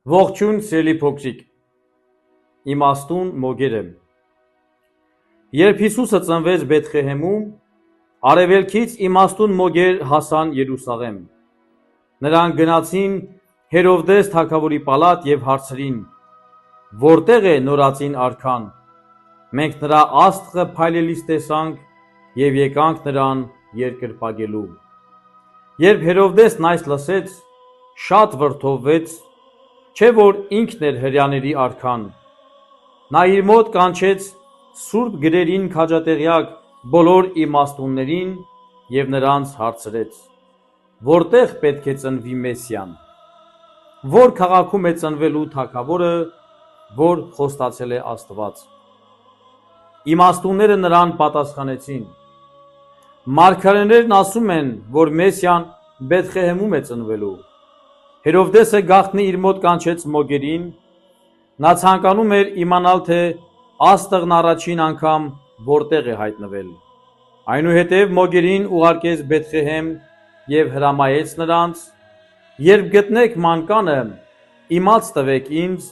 Ողջույն սիրելի փոքրիկ, իմաստուն մոգերը։ Երբ Հիսուսը ծնվեց Բեթլեհեմում, արևելքից իմաստուն մոգեր հասան Երուսաղեմ։ Նրանք գնացին Հերովդես թագավորի պալատ եւ հարցրին. որտեղ է նորածին արքան։ Մենք նրա աստղը փայլելիս տեսանք եւ եկանք նրան երկրպագելու։ Երբ Հերովդեսն այս լսեց, շատ վրդովվեց, չէ որ ինքն էր հրեաների արքան։ Նա իր մոտ կանչեց սուրբ գրերին քաջատեղյակ բոլոր իմաստուններին եւ նրանց հարցրեց. որտեղ պետք է ծնվի Մեսիան, որ քաղաքում է ծնվելու թագավորը, որ խոստացել է Աստված։ Իմաստունները նրան պատասխանեցին. մարգարեներն ասում են, որ Մեսիան Բեթլեհեմում է ծնվելու։ Հերովդեսը գաղտնի իր մոտ կանչեց մոգերին, նա ցանկանում էր իմանալ, թե աստղն առաջին անգամ որտեղ է հայտնվել։ Այնուհետև մոգերին ուղարկեց Բեթլեհեմ եւ հրամայեց նրանց. երբ գտնեք մանկանը, իմաց տվեք ինձ,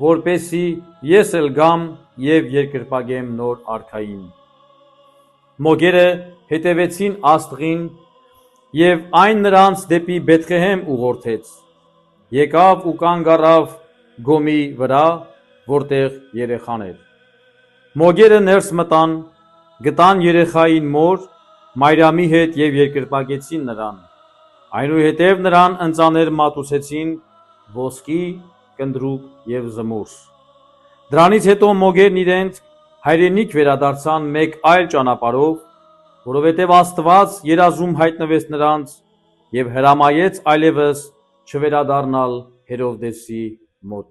որպեսզի ես էլ գամ եւ երկրպագեմ նոր արքային։ Մոգերը հետևեցին աստղին եւ այն նրանց դեպի Բեթլեհեմ ուղղորդեց։ Եկավ ու կանգ առավ գոմի վրա, որտեղ երեխան էր։ Մոգերը ներս մտան, գտան երեխային մոր Մարիամի հետ եւ երկրպագեցին նրան։ Այնուհետև նրան ընծաներ մատուցեցին ոսկի, կնդրուկ եւ զմուռ։ Դրանից հետո մոգերն իրենց հայրենիք վերադարձան մեկ այլ ճանապարհով, որովհետև Աստված երազում հայտնվեց նրանց եւ հրամայեց այլևս չվերադառնալ Հերովդեսի մոտ։